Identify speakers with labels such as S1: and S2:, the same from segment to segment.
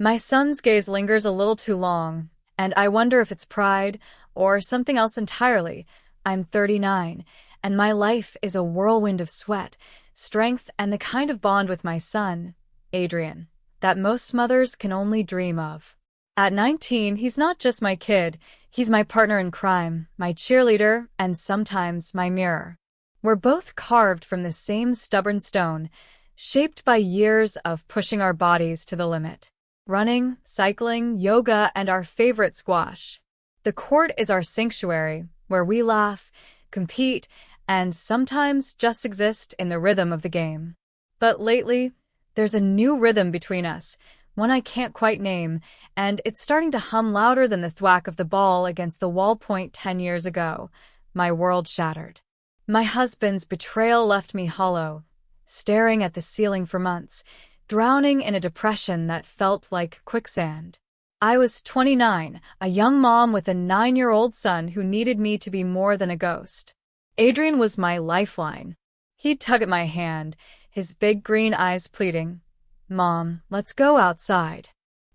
S1: My son's gaze lingers a little too long, and I wonder if it's pride or something else entirely. I'm 39, and my life is a whirlwind of sweat, strength, and the kind of bond with my son, Adrian, that most mothers can only dream of. At 19, he's not just my kid, he's my partner in crime, my cheerleader, and sometimes my mirror. We're both carved from the same stubborn stone, shaped by years of pushing our bodies to the limit. Running, cycling, yoga, and our favorite squash. The court is our sanctuary, where we laugh, compete, and sometimes just exist in the rhythm of the game. But lately, there's a new rhythm between us, one I can't quite name, and it's starting to hum louder than the thwack of the ball against the wall point 10 years ago. My world shattered. My husband's betrayal left me hollow, staring at the ceiling for months, drowning in a depression that felt like quicksand. I was 29, a young mom with a 9-year-old son who needed me to be more than a ghost. Adrian was my lifeline. He'd tug at my hand, his big green eyes pleading, "Mom, let's go outside."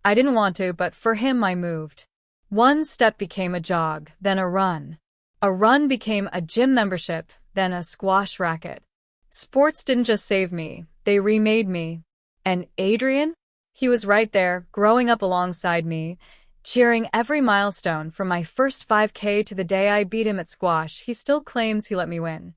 S1: I didn't want to, but for him I moved. One step became a jog, then a run. A run became a gym membership, then a squash racket. Sports didn't just save me, they remade me. And Adrian? He was right there, growing up alongside me, cheering every milestone from my first 5K to the day I beat him at squash. He still claims he let me win.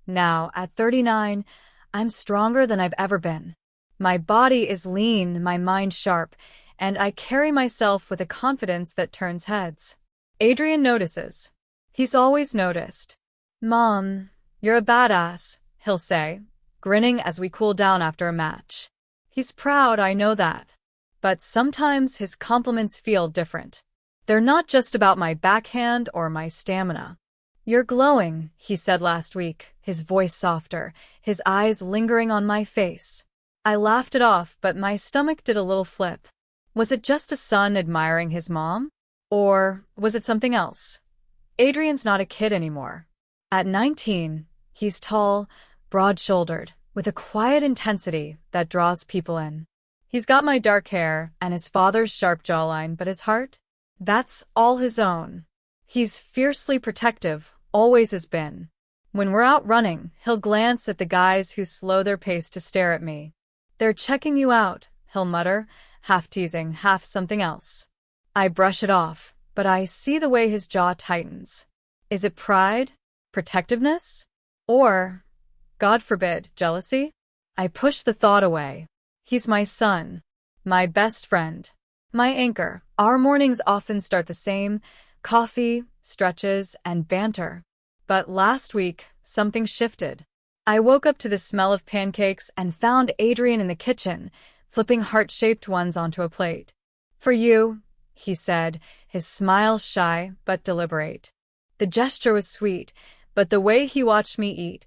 S1: Now, at 39, I'm stronger than I've ever been. My body is lean, my mind sharp, and I carry myself with a confidence that turns heads. Adrian notices. He's always noticed. "Mom, you're a badass," he'll say, grinning as we cool down after a match. He's proud, I know that. But sometimes his compliments feel different. They're not just about my backhand or my stamina. "You're glowing," he said last week, his voice softer, his eyes lingering on my face. I laughed it off, but my stomach did a little flip. Was it just a son admiring his mom? Or was it something else? Adrian's not a kid anymore. At 19, he's tall, broad-shouldered, with a quiet intensity that draws people in. He's got my dark hair and his father's sharp jawline, but his heart? That's all his own. He's fiercely protective, always has been. When we're out running, he'll glance at the guys who slow their pace to stare at me. "They're checking you out," he'll mutter, half teasing, half something else. I brush it off, but I see the way his jaw tightens. Is it pride? Protectiveness? Or, God forbid, jealousy? I push the thought away. He's my son, my best friend, my anchor. Our mornings often start the same: coffee, stretches, and banter. But last week, something shifted. I woke up to the smell of pancakes and found Adrian in the kitchen, flipping heart-shaped ones onto a plate. "For you," he said, his smile shy but deliberate. The gesture was sweet, but the way he watched me eat,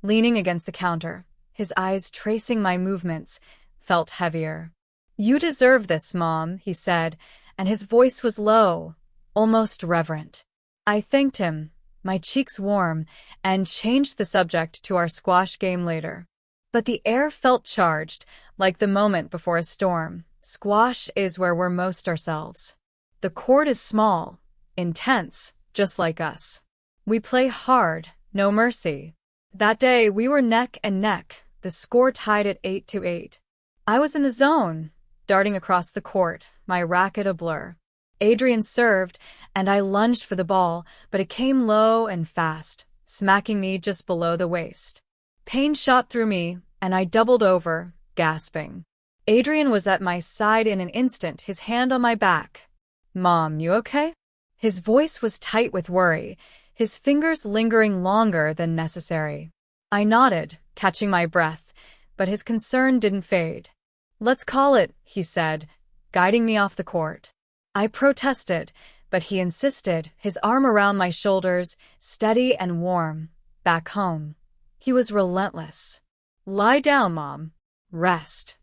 S1: leaning against the counter, his eyes tracing my movements, felt heavier. "You deserve this, Mom," he said, and his voice was low, almost reverent. I thanked him, my cheeks warm, and changed the subject to our squash game later. But the air felt charged, like the moment before a storm. Squash is where we're most ourselves. The court is small, intense, just like us. We play hard, no mercy. That day, we were neck and neck, the score tied at 8-8. I was in the zone, darting across the court, my racket a blur. Adrian served, and I lunged for the ball, but it came low and fast, smacking me just below the waist. Pain shot through me, and I doubled over, gasping. Adrian was at my side in an instant, his hand on my back. "Mom, you okay?" His voice was tight with worry, his fingers lingering longer than necessary. I nodded, catching my breath, but his concern didn't fade. "Let's call it," he said, guiding me off the court. I protested, but he insisted, his arm around my shoulders, steady and warm. Back home, he was relentless. "Lie down, Mom. Rest."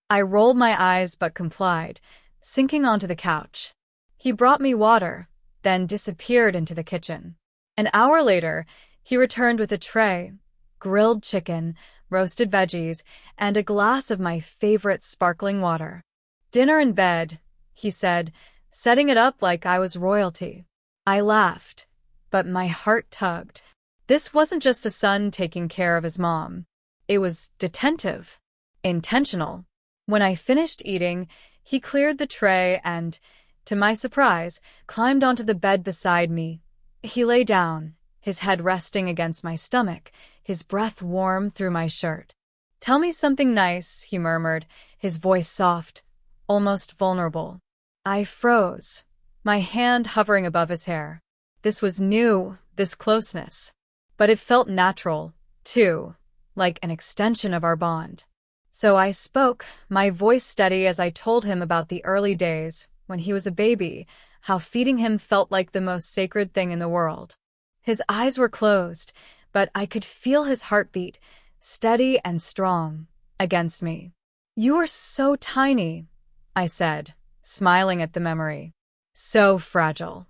S1: I rolled my eyes but complied, sinking onto the couch. He brought me water, then disappeared into the kitchen. An hour later, he returned with a tray, grilled chicken, roasted veggies, and a glass of my favorite sparkling water. Dinner in bed, he said, setting it up like I was royalty. I laughed, but my heart tugged. This wasn't just a son taking care of his mom. It was detentive, intentional. When I finished eating, he cleared the tray and, to my surprise, climbed onto the bed beside me. He lay down, his head resting against my stomach, his breath warm through my shirt. "Tell me something nice," he murmured, his voice soft, almost vulnerable. I froze, my hand hovering above his hair. This was new, this closeness. But it felt natural, too, like an extension of our bond. So I spoke, my voice steady as I told him about the early days, when he was a baby, how feeding him felt like the most sacred thing in the world. His eyes were closed, but I could feel his heartbeat, steady and strong, against me. "You are so tiny," I said, smiling at the memory. "So fragile."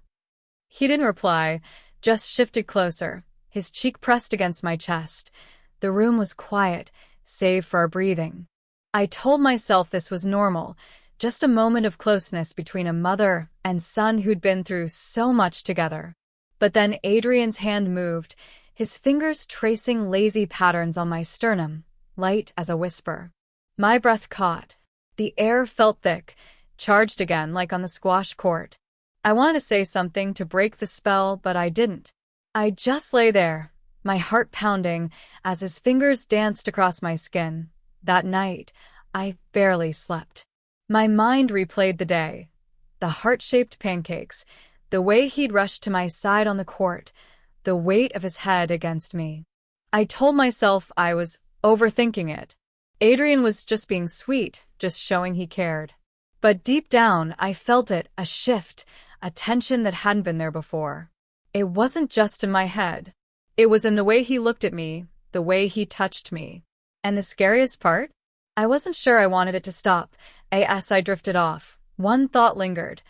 S1: He didn't reply, just shifted closer, his cheek pressed against my chest. The room was quiet, save for our breathing. I told myself this was normal, just a moment of closeness between a mother and son who'd been through so much together. But then Adrian's hand moved, his fingers tracing lazy patterns on my sternum, light as a whisper. My breath caught. The air felt thick, charged again like on the squash court. I wanted to say something to break the spell, but I didn't. I just lay there, my heart pounding, as his fingers danced across my skin. That night, I barely slept. My mind replayed the day. The heart-shaped pancakes, the way he'd rushed to my side on the court, the weight of his head against me. I told myself I was overthinking it. Adrian was just being sweet, just showing he cared. But deep down, I felt it, a shift, a tension that hadn't been there before. It wasn't just in my head. It was in the way he looked at me, the way he touched me. And the scariest part? I wasn't sure I wanted it to stop. As I drifted off, one thought lingered.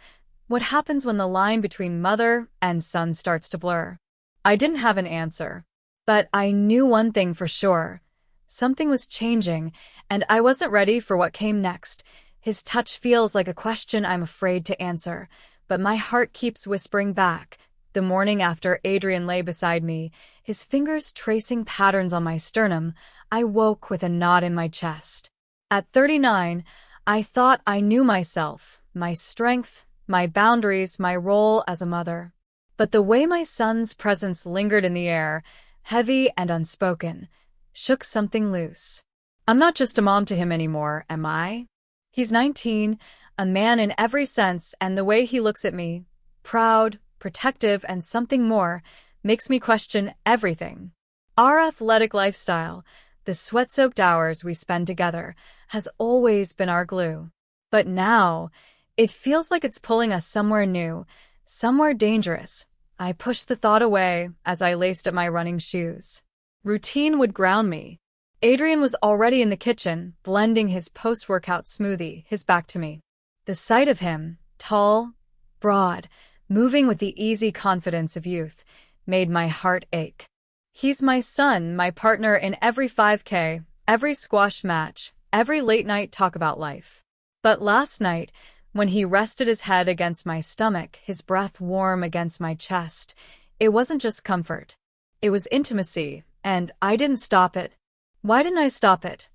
S1: What happens when the line between mother and son starts to blur? I didn't have an answer. But I knew one thing for sure. Something was changing, and I wasn't ready for what came next. His touch feels like a question I'm afraid to answer, but my heart keeps whispering back. The morning after Adrian lay beside me, his fingers tracing patterns on my sternum, I woke with a knot in my chest. At 39, I thought I knew myself, my strength, my boundaries, my role as a mother. But the way my son's presence lingered in the air, heavy and unspoken, shook something loose. I'm not just a mom to him anymore, am I? He's 19, a man in every sense, and the way he looks at me, proud, protective, and something more, makes me question everything. Our athletic lifestyle, the sweat-soaked hours we spend together, has always been our glue. But now, it feels like it's pulling us somewhere new, somewhere dangerous. I pushed the thought away as I laced up my running shoes. Routine would ground me. Adrian was already in the kitchen, blending his post-workout smoothie, his back to me. The sight of him, tall, broad, moving with the easy confidence of youth, made my heart ache. He's my son, my partner in every 5K, every squash match, every late-night talk about life. But last night, when he rested his head against my stomach, his breath warm against my chest, it wasn't just comfort. It was intimacy, and I didn't stop it. Why didn't I stop it?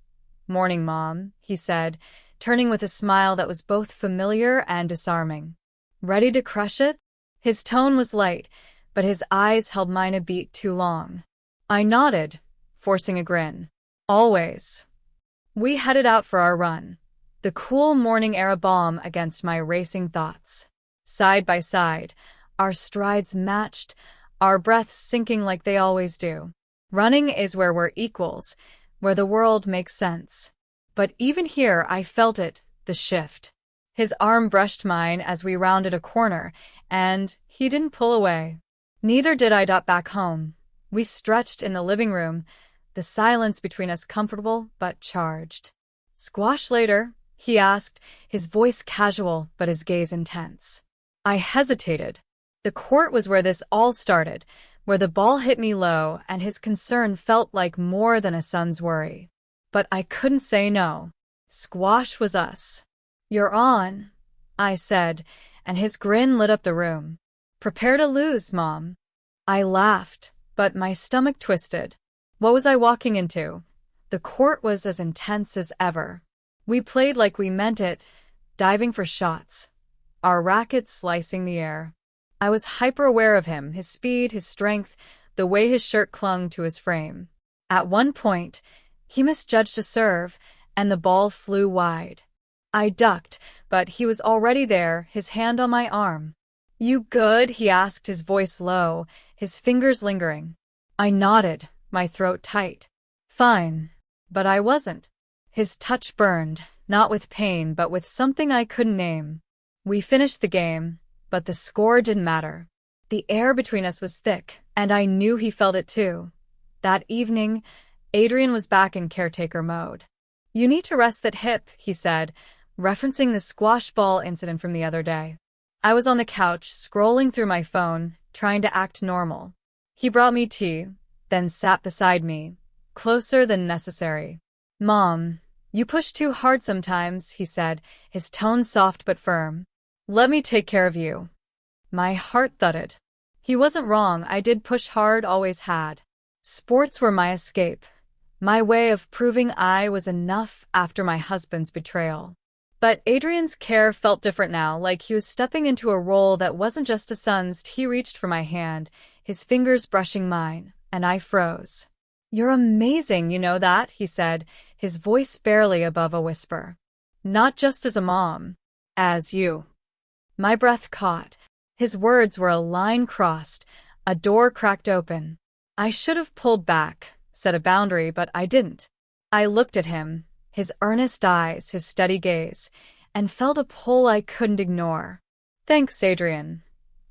S1: "Morning, Mom," he said, turning with a smile that was both familiar and disarming. "Ready to crush it?" His tone was light, but his eyes held mine a beat too long. I nodded, forcing a grin. "Always." We headed out for our run, the cool morning air a balm against my racing thoughts. Side by side, our strides matched, our breaths sinking like they always do. Running is where we're equals, where the world makes sense. But even here I felt it, the shift. His arm brushed mine as we rounded a corner, and he didn't pull away. Neither did I. Back home, we stretched in the living room, the silence between us comfortable but charged. "Squash later?" he asked, his voice casual but his gaze intense. I hesitated. The court was where this all started, where the ball hit me low and his concern felt like more than a son's worry. But I couldn't say no. Squash was us. "You're on," I said, and his grin lit up the room. "Prepare to lose, Mom." I laughed, but my stomach twisted. What was I walking into? The court was as intense as ever. We played like we meant it, diving for shots, our rackets slicing the air. I was hyper-aware of him, his speed, his strength, the way his shirt clung to his frame. At one point, he misjudged a serve, and the ball flew wide. I ducked, but he was already there, his hand on my arm. "You good?" he asked, his voice low, his fingers lingering. I nodded, my throat tight. "Fine." But I wasn't. His touch burned, not with pain, but with something I couldn't name. We finished the game, but the score didn't matter. The air between us was thick, and I knew he felt it too. That evening, Adrian was back in caretaker mode. "You need to rest that hip," he said, referencing the squash ball incident from the other day. I was on the couch, scrolling through my phone, trying to act normal. He brought me tea, then sat beside me, closer than necessary. "Mom, you push too hard sometimes," he said, his tone soft but firm. "Let me take care of you." My heart thudded. He wasn't wrong, I did push hard, always had. Sports were my escape, my way of proving I was enough after my husband's betrayal. But Adrian's care felt different now, like he was stepping into a role that wasn't just a son's. He reached for my hand, his fingers brushing mine, and I froze. "You're amazing, you know that," he said, his voice barely above a whisper. "Not just as a mom, as you." My breath caught. His words were a line crossed, a door cracked open. I should have pulled back, set a boundary, but I didn't. I looked at him, his earnest eyes, his steady gaze, and felt a pull I couldn't ignore. "Thanks, Adrian."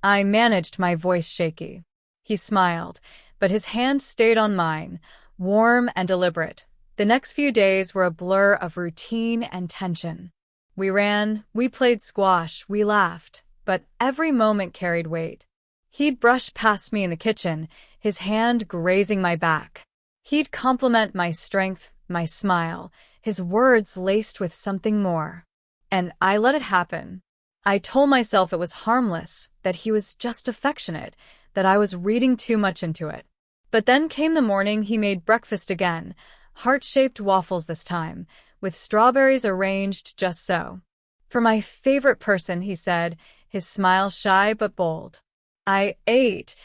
S1: I managed, my voice shaky. He smiled, but his hand stayed on mine, warm and deliberate. The next few days were a blur of routine and tension. We ran, we played squash, we laughed, but every moment carried weight. He'd brush past me in the kitchen, his hand grazing my back. He'd compliment my strength, my smile, his words laced with something more. And I let it happen. I told myself it was harmless, that he was just affectionate, that I was reading too much into it. But then came the morning he made breakfast again, heart-shaped waffles this time, with strawberries arranged just so. "For my favorite person," he said, his smile shy but bold. I ate,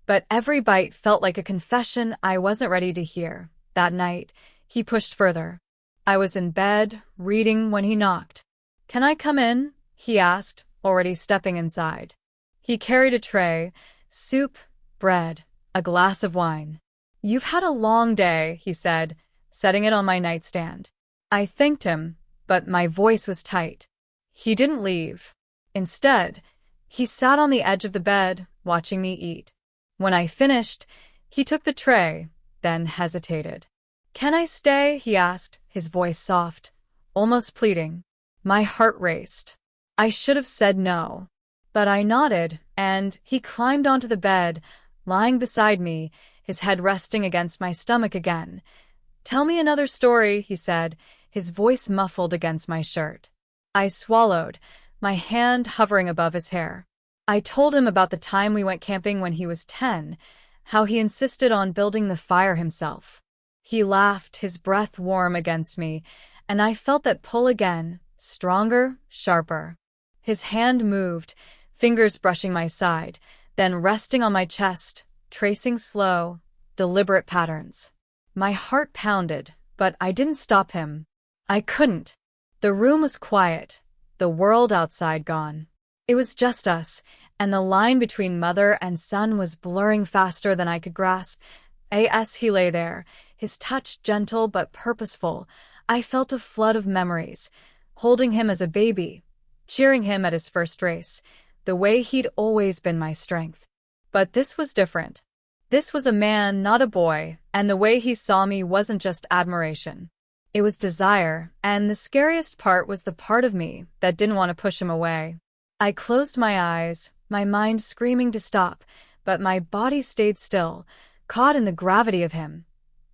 S1: but every bite felt like a confession I wasn't ready to hear. That night, he pushed further. I was in bed, reading, when he knocked. "Can I come in?" he asked, already stepping inside. He carried a tray, soup, bread, a glass of wine. "You've had a long day," he said, setting it on my nightstand. I thanked him, but my voice was tight. He didn't leave. Instead, he sat on the edge of the bed, watching me eat. When I finished, he took the tray, then hesitated. "Can I stay?" he asked, his voice soft, almost pleading. My heart raced. I should have said no. But I nodded, and he climbed onto the bed, lying beside me, his head resting against my stomach again. "Tell me another story," he said, his voice muffled against my shirt. I swallowed, my hand hovering above his hair. I told him about the time we went camping when he was 10, how he insisted on building the fire himself. He laughed, his breath warm against me, and I felt that pull again, stronger, sharper. His hand moved, fingers brushing my side, then resting on my chest, tracing slow, deliberate patterns. My heart pounded, but I didn't stop him. I couldn't. The room was quiet, the world outside gone. It was just us, and the line between mother and son was blurring faster than I could grasp. As he lay there, his touch gentle but purposeful, I felt a flood of memories, holding him as a baby, cheering him at his first race, the way he'd always been my strength. But this was different. This was a man, not a boy, and the way he saw me wasn't just admiration. It was desire, and the scariest part was the part of me that didn't want to push him away. I closed my eyes, my mind screaming to stop, but my body stayed still, caught in the gravity of him.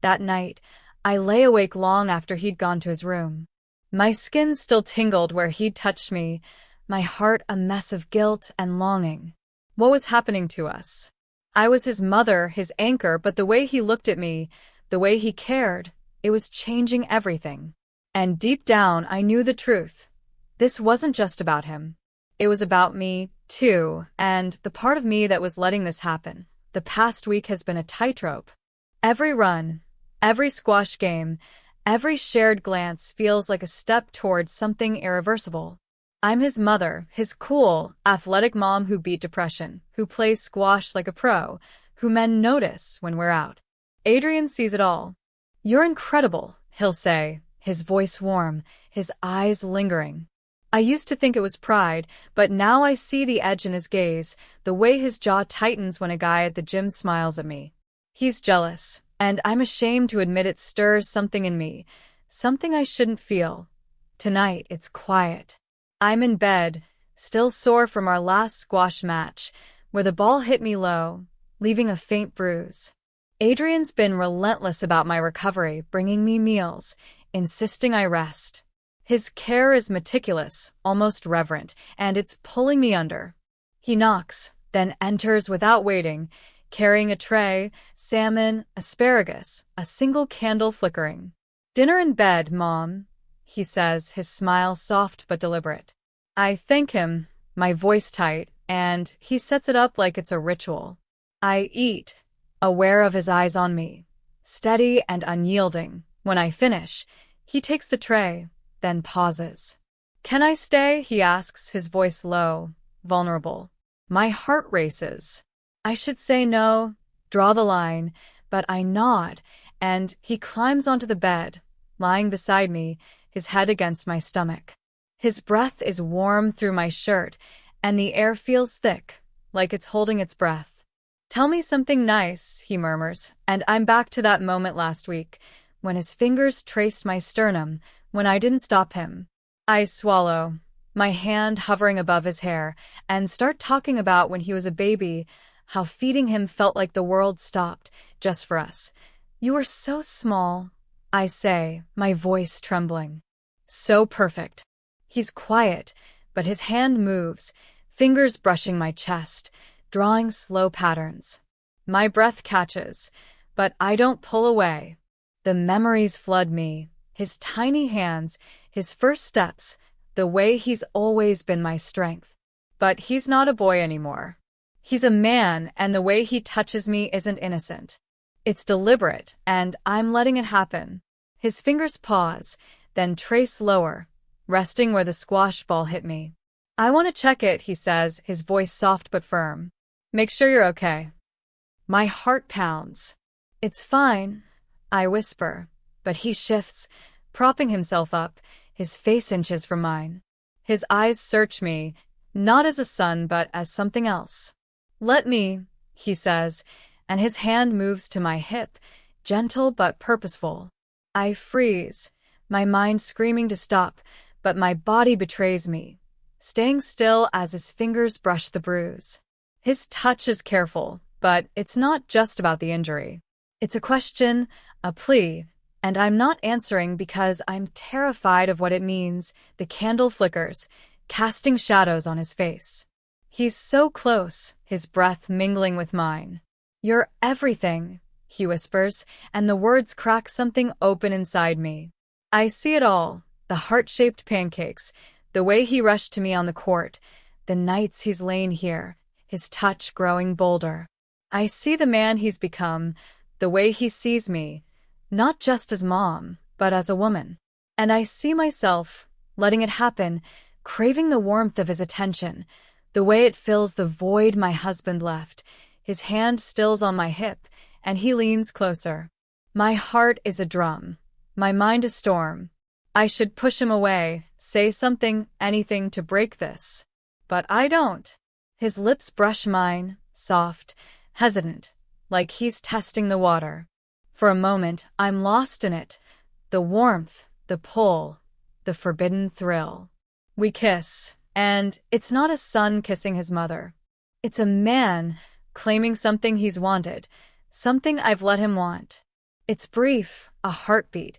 S1: That night, I lay awake long after he'd gone to his room. My skin still tingled where he'd touched me, my heart a mess of guilt and longing. What was happening to us? I was his mother, his anchor, but the way he looked at me, the way he cared, it was changing everything. And deep down, I knew the truth. This wasn't just about him. It was about me, too, and the part of me that was letting this happen. The past week has been a tightrope. Every run, every squash game, every shared glance feels like a step towards something irreversible. I'm his mother, his cool, athletic mom who beat depression, who plays squash like a pro, who men notice when we're out. Adrian sees it all. "You're incredible," he'll say, his voice warm, his eyes lingering. I used to think it was pride, but now I see the edge in his gaze, the way his jaw tightens when a guy at the gym smiles at me. He's jealous, and I'm ashamed to admit it stirs something in me, something I shouldn't feel. Tonight, it's quiet. I'm in bed, still sore from our last squash match, where the ball hit me low, leaving a faint bruise. Adrian's been relentless about my recovery, bringing me meals, insisting I rest. His care is meticulous, almost reverent, and it's pulling me under. He knocks, then enters without waiting, carrying a tray, salmon, asparagus, a single candle flickering. "Dinner in bed, Mom," he says, his smile soft but deliberate. I thank him, my voice tight, and he sets it up like it's a ritual. I eat, aware of his eyes on me, steady and unyielding. When I finish, he takes the tray, then pauses. "Can I stay?" he asks, his voice low, vulnerable. My heart races. I should say no, draw the line, but I nod, and he climbs onto the bed, lying beside me, his head against my stomach. His breath is warm through my shirt, and the air feels thick, like it's holding its breath. "Tell me something nice," he murmurs, and I'm back to that moment last week, when his fingers traced my sternum, when I didn't stop him. I swallow, my hand hovering above his hair, and start talking about when he was a baby, how feeding him felt like the world stopped, just for us. "You were so small," I say, my voice trembling. "So perfect." He's quiet, but his hand moves, fingers brushing my chest, drawing slow patterns. My breath catches, but I don't pull away. The memories flood me, his tiny hands, his first steps, the way he's always been my strength. But he's not a boy anymore. He's a man, and the way he touches me isn't innocent. It's deliberate, and I'm letting it happen. His fingers pause, then trace lower, resting where the squash ball hit me. "I want to check it," he says, his voice soft but firm. "Make sure you're okay." My heart pounds. "It's fine," I whisper, but he shifts, propping himself up, his face inches from mine. His eyes search me, not as a son but as something else. "Let me," he says, and his hand moves to my hip, gentle but purposeful. I freeze, my mind screaming to stop, but my body betrays me, staying still as his fingers brush the bruise. His touch is careful, but it's not just about the injury. It's a question, a plea, and I'm not answering because I'm terrified of what it means. The candle flickers, casting shadows on his face. He's so close, his breath mingling with mine. "You're everything," he whispers, and the words crack something open inside me. I see it all, the heart-shaped pancakes, the way he rushed to me on the court, the nights he's lain here, his touch growing bolder. I see the man he's become, the way he sees me, not just as mom, but as a woman. And I see myself, letting it happen, craving the warmth of his attention, the way it fills the void my husband left. His hand stills on my hip, and he leans closer. My heart is a drum, my mind a storm. I should push him away, say something, anything to break this. But I don't. His lips brush mine, soft, hesitant, like he's testing the water. For a moment, I'm lost in it. The warmth, the pull, the forbidden thrill. We kiss, and it's not a son kissing his mother. It's a man claiming something he's wanted, something I've let him want. It's brief, a heartbeat,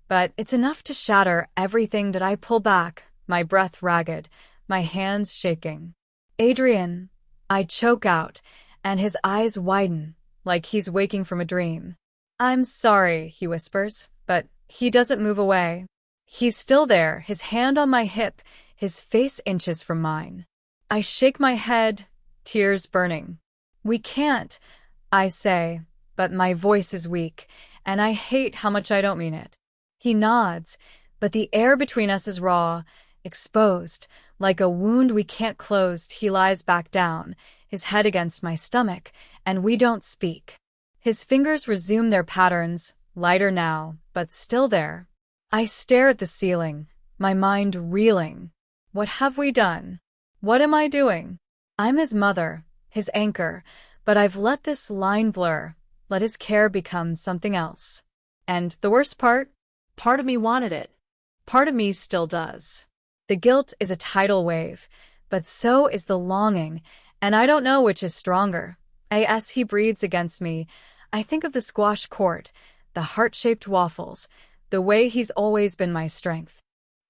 S1: but it's enough to shatter everything that I pull back, my breath ragged, my hands shaking. Adrian, I choke out, and his eyes widen, like he's waking from a dream. I'm sorry, he whispers, but he doesn't move away. He's still there, his hand on my hip, his face inches from mine. I shake my head, tears burning. We can't, I say, but my voice is weak, and I hate how much I don't mean it. He nods, but the air between us is raw, exposed. Like a wound we can't close, he lies back down, his head against my stomach, and we don't speak. His fingers resume their patterns, lighter now, but still there. I stare at the ceiling, my mind reeling. What have we done? What am I doing? I'm his mother, his anchor, but I've let this line blur, let his care become something else. And the worst part?
S2: Part of me wanted it.
S1: Part of me still does. The guilt is a tidal wave, but so is the longing, and I don't know which is stronger. As he breathes against me, I think of the squash court, the heart-shaped waffles, the way he's always been my strength.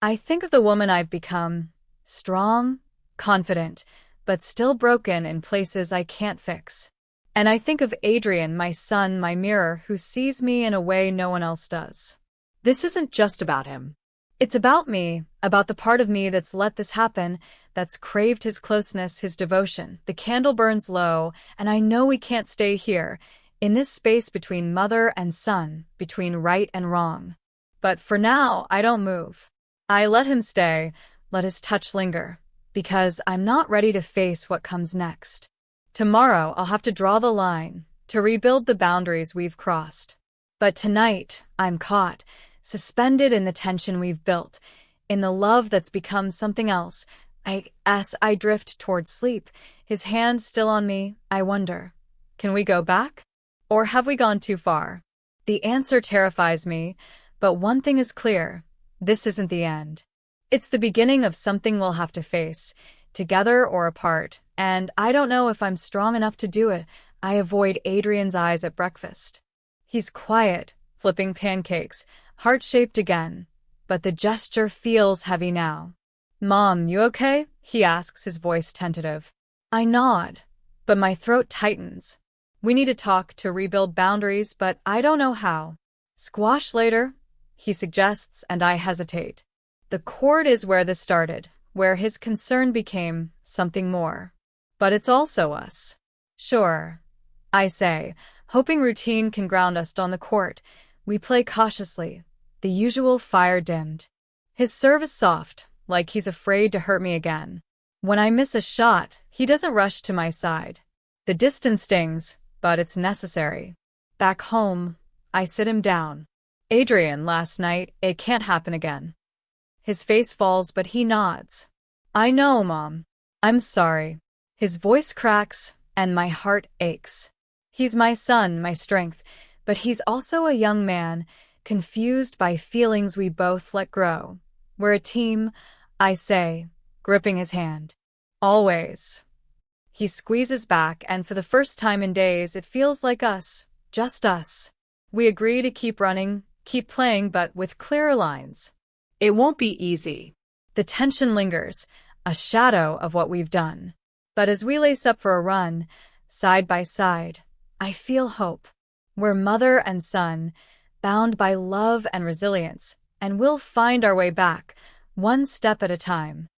S1: I think of the woman I've become, strong, confident, but still broken in places I can't fix. And I think of Adrian, my son, my mirror, who sees me in a way no one else does.
S2: This isn't just about him.
S1: It's about me, about the part of me that's let this happen, that's craved his closeness, his devotion. The candle burns low, and I know we can't stay here, in this space between mother and son, between right and wrong. But for now, I don't move. I let him stay, let his touch linger, because I'm not ready to face what comes next. Tomorrow, I'll have to draw the line, to rebuild the boundaries we've crossed. But tonight, I'm caught, suspended in the tension we've built, in the love that's become something else. As I drift toward sleep, his hand still on me, I wonder, can we go back? Or have we gone too far? The answer terrifies me, but one thing is clear, this isn't the end. It's the beginning of something we'll have to face, together or apart, and I don't know if I'm strong enough to do it. I avoid Adrian's eyes at breakfast. He's quiet, flipping pancakes, heart-shaped again, but the gesture feels heavy now. Mom, you okay? He asks, his voice tentative. I nod, but my throat tightens. We need to talk to rebuild boundaries, but I don't know how. Squash later, he suggests, and I hesitate. The cord is where this started, where his concern became something more. But it's also us. Sure, I say, hoping routine can ground us on the court. We play cautiously, the usual fire dimmed. His serve is soft, like he's afraid to hurt me again. When I miss a shot, he doesn't rush to my side. The distance stings, but it's necessary. Back home, I sit him down. Adrian, last night, it can't happen again. His face falls, but he nods. I know, Mom. I'm sorry. His voice cracks, and my heart aches. He's my son, my strength, but he's also a young man, confused by feelings we both let grow. We're a team, I say, gripping his hand. Always. He squeezes back, and for the first time in days, it feels like us, just us. We agree to keep running, keep playing, but with clearer lines.
S2: It won't be easy.
S1: The tension lingers, a shadow of what we've done. But as we lace up for a run, side by side, I feel hope. We're mother and son, bound by love and resilience, and we'll find our way back, one step at a time.